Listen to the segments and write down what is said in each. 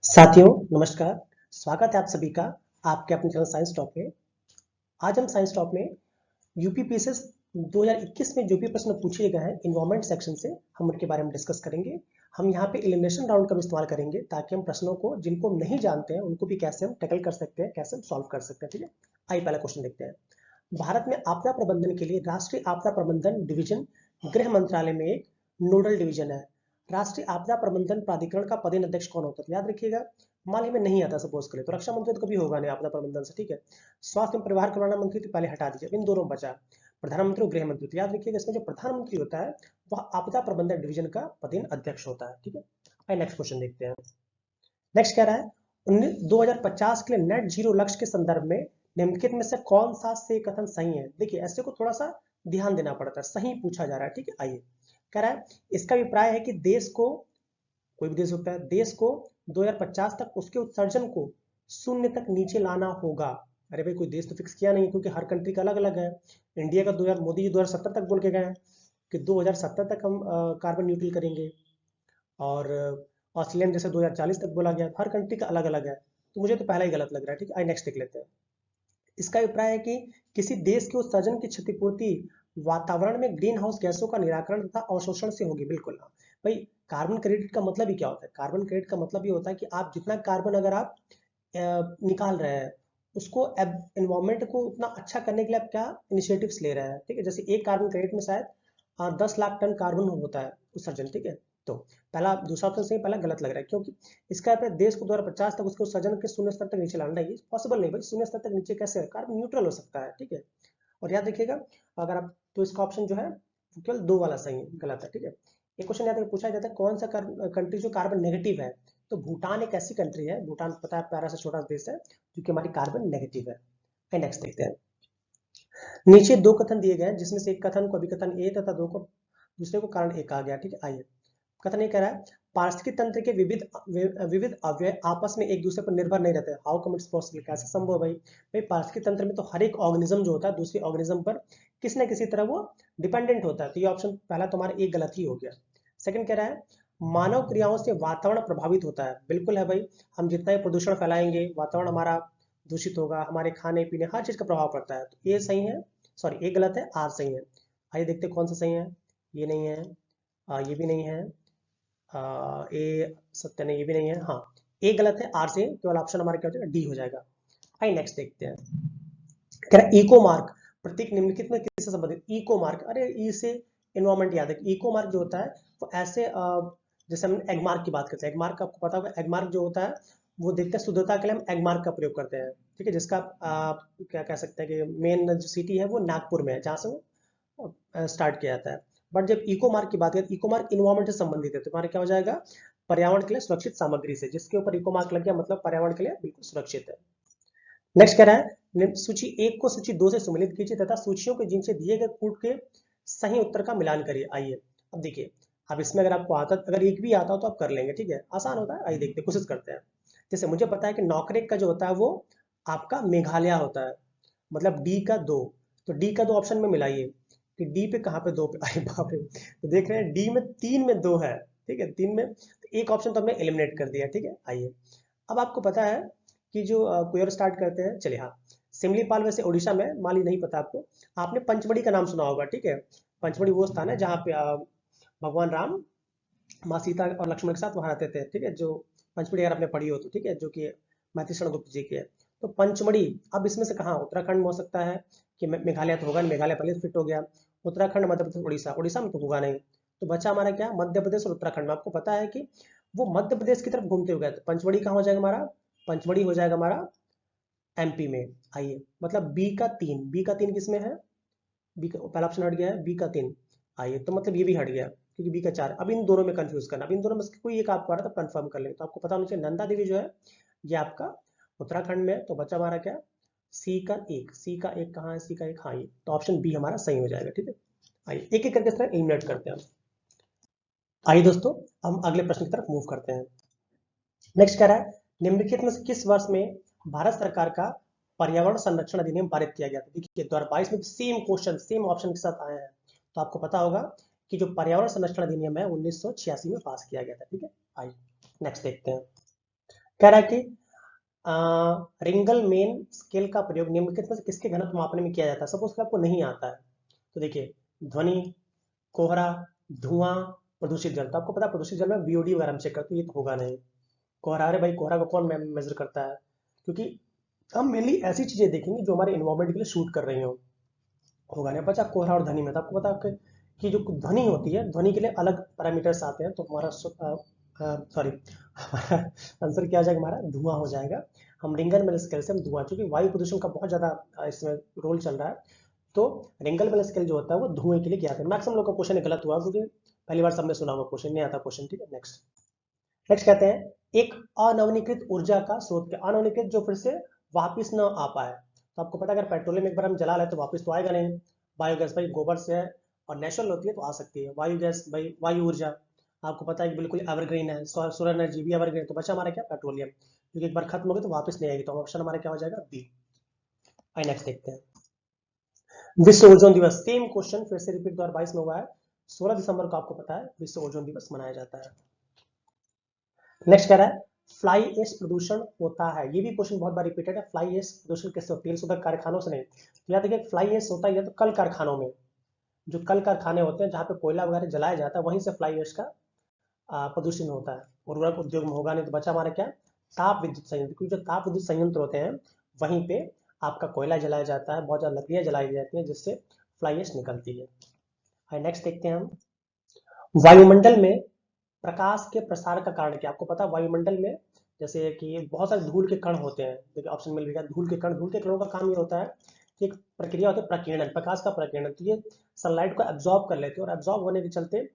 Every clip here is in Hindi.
साथियों नमस्कार। स्वागत है आप सभी का आपके अपने चैनल साइंस टॉप में। आज हम साइंस टॉप में यूपीपीएससी 2021 में जो भी प्रश्न पूछे गए हैं इन्वायरमेंट सेक्शन से हम उनके बारे में डिस्कस करेंगे। हम यहाँ पे एलिमिनेशन राउंड का भी इस्तेमाल करेंगे ताकि हम प्रश्नों को जिनको हम नहीं जानते हैं उनको भी कैसे हम टैकल कर सकते हैं, कैसे हम सॉल्व कर सकते हैं। ठीक है, आइए पहला क्वेश्चन देखते हैं। भारत में आपदा प्रबंधन के लिए राष्ट्रीय आपदा प्रबंधन डिवीजन गृह मंत्रालय में एक नोडल डिवीजन है। राष्ट्रीय आपदा प्रबंधन प्राधिकरण का पदेन अध्यक्ष कौन होता है? तो याद रखिएगा, मान ली में नहीं आता सपोज करें तो रक्षा मंत्री तो कभी होगा नहीं आपदा प्रबंधन से। ठीक है, स्वास्थ्य एवं परिवार कल्याण मंत्री तो पहले हटा दीजिए, इन दोनों में बचा प्रधानमंत्री और गृह मंत्री। तो याद रखिएगा इसमें जो प्रधानमंत्री होता है वह आपदा प्रबंधन डिवीजन का पदेन अध्यक्ष होता है। ठीक है, आइए नेक्स्ट क्वेश्चन देखते हैं। नेक्स्ट कह रहा है 2050 के लिए नेट जीरो लक्ष्य के संदर्भ में निम्नलिखित में से कौन सा से कथन सही है? देखिए ऐसे को थोड़ा सा ध्यान देना पड़ता है, सही पूछा जा रहा है। ठीक है, आइए कह रहा है इसका अभिप्राय है कि देश को, कोई भी देश होता है, देश को 2050 तक उसके उत्सर्जन को शून्य तक नीचे लाना होगा। अरे भाई कोई देश तो फिक्स किया नहीं क्योंकि हर कंट्री का अलग अलग है। इंडिया का 2000 मोदी जी 2070 तक बोल के गए हैं कि 2070 तक हम कार्बन न्यूट्रल करेंगे, और ऑस्ट्रेलियन जैसे 2040 तक बोला गया। हर कंट्री का अलग अलग है, तो मुझे तो पहला ही गलत लग रहा है। ठीक है, आई नेक्स्ट देख लेते हैं। इसका अभिप्राय है कि किसी देश के उत्सर्जन की क्षतिपूर्ति वातावरण में ग्रीन हाउस गैसों का निराकरण तथा अवशोषण से होगी। बिल्कुल हाँ भाई, कार्बन क्रेडिट का मतलब ही क्या होता है? कार्बन क्रेडिट का मतलब ये होता है कि आप जितना कार्बन अगर आप निकाल रहे हैं उसको एनवायरमेंट को उतना अच्छा करने के लिए आप क्या इनिशिएटिव्स ले रहे हैं। ठीक है, जैसे एक कार्बन क्रेडिट में शायद 10 लाख टन कार्बन होता है उत्सर्जन। ठीक है, तो पहला दूसरा ऑप्शन सही, पहला गलत लग रहा है क्योंकि इसका अपने देश को 2050 तक उसके उत्सर्जन के शून्य स्तर तक नीचे लाना है। पॉसिबल नहीं भाई, शून्य स्तर तक नीचे कैसे कार्बन न्यूट्रल हो सकता है? ठीक है, और याद रखिएगा अगर आप, तो इसका ऑप्शन जो है केवल 2 वाला सही है, गलत है। ठीक है, एक क्वेश्चन याद पूछा जाता है कौन सा कंट्री जो कार्बन नेगेटिव है? तो भूटान एक ऐसी कंट्री है, भूटान पता है प्यारा सा छोटा देश है जो कि हमारी कार्बन नेगेटिव है। नेक्स्ट देखते हैं। नीचे दो कथन दिए गए हैं जिसमें से एक कथन को अभिकथन ए तथा दो को दूसरे को कारण ए कहा गया। ठीक है, आइए कथन ये कह रहा है पारिस्थितिकी तंत्र के विविध विविध अवयव आपस में एक दूसरे पर निर्भर नहीं रहते। How come it's possible? कैसे संभव है भाई? भाई पारिस्थितिकी तंत्र में तो हर एक ऑर्गेनिज्म जो होता है दूसरे ऑर्गेनिज्म पर किसी न किसी तरह वो डिपेंडेंट होता है। तो ये ऑप्शन पहला तुम्हारा एक गलत ही हो गया। सेकंड कह रहा है मानव क्रियाओं से वातावरण प्रभावित होता है। बिल्कुल है भाई, हम जितना ही प्रदूषण फैलाएंगे वातावरण हमारा दूषित होगा, हमारे खाने पीने हर चीज का प्रभाव पड़ता है। तो ये सही है, सॉरी ये गलत है, आर सही है। आइए देखते कौन सा सही है। ये नहीं है, ये भी नहीं है, ए सत्य नहीं, ये भी नहीं है। हाँ ए गलत है, आर से केवल ऑप्शन हमारा क्या हो जाएगा? डी हो जाएगा। आइए नेक्स्ट देखते हैं। कह रहा है इको मार्क प्रतीक निम्नलिखित में किससे संबंधित? इको मार्क, अरे ई से एनवायरमेंट याद है। इको मार्क जो होता है वो ऐसे जैसे हम एग मार्क की बात करते हैं, एग मार्क आपको पता होगा, एग मार्क जो होता है वो देखते हैं शुद्धता के लिए हम एग मार्क का प्रयोग करते हैं। ठीक है, जिसका क्या कह सकते हैं कि मेन जो सिटी है वो नागपुर में है जहाँ से वो स्टार्ट किया जाता है। बट जब इको मार्क की बात करें, इको मार्क इन्वायरमेंट से संबंधित है, तो हमारा क्या हो जाएगा? पर्यावरण के लिए सुरक्षित सामग्री से, जिसके ऊपर इको मार्क लग गया मतलब पर्यावरण के लिए बिल्कुल सुरक्षित है। नेक्स्ट कह रहा है सूची एक को सूची दो से सम्मिलित कीजिए तथा सूचियों के जिनसे दिए गए कूट के सही उत्तर का मिलान करिए। आइए अब देखिए, अब इसमें अगर आपको आता, अगर एक भी आता हो तो आप कर लेंगे। ठीक है, आसान होता है। आइए देखते कोशिश करते हैं। जैसे मुझे पता है कि नॉकरेक का जो होता है वो आपका मेघालय होता है, मतलब डी का दो, तो डी का दो ऑप्शन में मिलाइए कि डी पे कहाँ पे दो पे, अरे बाप रे, तो देख रहे हैं डी में तीन में दो है। ठीक है, तीन में तो एक ऑप्शन तो हमने एलिमिनेट कर दिया। ठीक है, आइए अब आपको पता है कि जो कोई और स्टार्ट करते हैं। चलिए हाँ, सिमलीपाल वैसे उड़ीसा में, मान ली नहीं पता आपको, आपने पंचमढ़ी का नाम सुना होगा। ठीक है, पंचमढ़ी वो स्थान है जहाँ पे भगवान राम माँ सीता और लक्ष्मण के साथ वहां रहते थे। ठीक है, जो पंचमढ़ी अगर आपने पढ़ी हो तो, ठीक है, जो कि मातृषण गुप्त जी की है। तो पंचमढ़ी अब इसमें से कहाँ, उत्तराखंड में हो सकता है कि मेघालय तो होगा नहीं, मेघालय पहले फिट हो गया। उत्तराखंड, मध्य प्रदेश, उड़ीसा, उड़ीसा में तो होगा नहीं, तो बचा हमारा क्या? मध्य प्रदेश और उत्तराखंड में। आपको पता है कि वो मध्य प्रदेश की तरफ घूमते हुए गए, तो पंचमढ़ी कहाँ हो जाएगा हमारा? पंचमढ़ी हो जाएगा हमारा एमपी में। आइए मतलब बी का तीन, बी का तीन किसमें है? बी का पहला ऑप्शन हट गया है, बी का तीन। आइए तो मतलब ये भी हट गया क्योंकि बी का चार। अब इन दोनों में कंफ्यूज करना, अब इन दोनों में से कोई एक आपको आ रहा था, कंफर्म कर लेंगे। तो आपको पता होना चाहिए नंदा देवी जो है ये आपका उत्तराखंड में है, तो बच्चा हमारा क्या? सी का एक, सी का एक कहाँ है? सी का एक, हाँ ये तो ऑप्शन बी हमारा सही हो जाएगा। ठीक है, आइए एक एक करके एलिमिनेट करते हैं। आइए दोस्तों हम अगले प्रश्न की तरफ मूव करते हैं। नेक्स्ट कह रहा है निम्नलिखित में से किस वर्ष में भारत सरकार का पर्यावरण संरक्षण अधिनियम पारित किया गया था? देखिए 2022 में सेम क्वेश्चन सेम ऑप्शन के साथ आए हैं, तो आपको पता होगा कि जो पर्यावरण संरक्षण अधिनियम है 1986 में पास किया गया था। ठीक है, आइए नेक्स्ट देखते हैं। कह रहा है कि रिंगल मेन स्केल का प्रयोग निम्नलिखित में से किसके घनत्व मापने में किया जाता है। सपोज कि आपको नहीं आता है तो देखिए, ध्वनि, कोहरा, धुआं, प्रदूषित जल। तो आपको पता है प्रदूषित जल में बीओडी वगैरह हम चेक करते हैं, ये तो होगा नहीं। कोहरा, अरे भाई कोहरा को कौन मेजर करता है, क्योंकि हम मेनली ऐसी चीजें देखेंगे जो हमारे इन्वायरमेंट के लिए शूट कर रही हो। होगा नहीं। बचा कोहरा और ध्वनि में, तो आपको पता है कि जो ध्वनि होती है, ध्वनि के लिए अलग पैरामीटर्स आते हैं। तो हमारा सॉरी हमारा आंसर क्या आ जाएगा, हमारा धुआं हो जाएगा। हम रिंगल मेल स्केल से हम धुआं, चूंकि वायु प्रदूषण का बहुत ज्यादा इसमें रोल चल रहा है, तो रिंगल मेल स्केल जो होता है वो धुएं के लिए किया जाता है। मैक्सिमम लोग का क्वेश्चन गलत हुआ, क्योंकि पहली बार सबने सुना हुआ क्वेश्चन, नहीं आता क्वेश्चन। ठीक है, नेक्स्ट। नेक्स्ट कहते हैं एक अनवीनीकृत ऊर्जा का स्रोत। क्या अनवीनीकृत, जो फिर से वापिस न आ पाए। तो आपको पता है अगर पेट्रोलियम एक बार हम जला लें तो वापस तो आएगा नहीं। बायोगैस भाई गोबर से है और नेचुरल होती है तो आ सकती है। वायु गैस भाई, वायु ऊर्जा आपको पता है कि बिल्कुल एवरग्रीन है। सोलर एनर्जी भी एवरग्रीन। तो बचा हमारा क्या, पेट्रोलियम, क्योंकि एक बार खत्म हो गई तो वापस नहीं आएगी। तो ऑप्शन हमारा क्या हो जाएगा, बी। आई नेक्स्ट देखते हैं। विश्व ओजोन दिवस, सेम क्वेश्चन फिर से रिपीट 2022 में हुआ है। 16 दिसंबर को आपको पता है विश्व ओजोन दिवस मनाया जाता है। नेक्स्ट कह रहा है फ्लाई एश प्रदूषण होता है। ये भी क्वेश्चन बहुत बार रिपीटेड है। फ्लाई एश प्रदूषण किससे होता है, तेल शोधक कारखानों से नहीं। तो याद रखिए फ्लाई एश होता है तो कल कारखानों में, जो कल कारखाने होते हैं जहाँ पे कोयला वगैरह जलाया जाता है, वहीं से फ्लाई एश का प्रदूषण होता है। उर्वरक उद्योग में होगा नहीं। तो बचा हमारा क्या, ताप विद्युत संयंत्र, क्योंकि जो ताप विद्युत संयंत्र होते हैं वहीं पे आपका कोयला जलाया जाता है, बहुत ज्यादा लकड़ियां जलाई जाती हैं जिससे फ्लाई एश निकलती है। नेक्स्ट देखते हैं हम। वायुमंडल में प्रकाश के प्रसार का कारण क्या। आपको पता है वायुमंडल में जैसे कि बहुत सारे धूल के कण होते हैं। देखिए ऑप्शन मिल गया, धूल के कण। धूल के कणों का काम ये होता है कि एक प्रक्रिया होती है प्रकीर्णन, प्रकाश का प्रकीर्णन। तो ये सनलाइट को एब्जॉर्ब कर लेते हैं और एब्जॉर्ब होने के चलते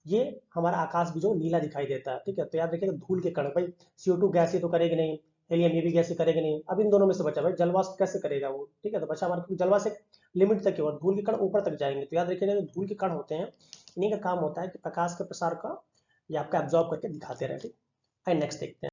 ये हमारा आकाश भी जो नीला दिखाई देता है। ठीक है, तो याद रखिएगा धूल के कण भाई, CO2 गैस ये तो करेगी नहीं, हेलियम ये भी गैस ही करेगी नहीं। अब इन दोनों में से बचा भाई जलवाष्प कैसे करेगा वो। ठीक है, तो बचा हमारा जलवाष्प एक लिमिट तक है और धूल के कण ऊपर तक जाएंगे। तो याद रखिएगा जो धूल के कण होते हैं इन्हीं का काम होता है कि प्रकाश के प्रसार का ये आपका एब्जॉर्ब करके दिखाते रहे। ठीक है, नेक्स्ट देखते हैं।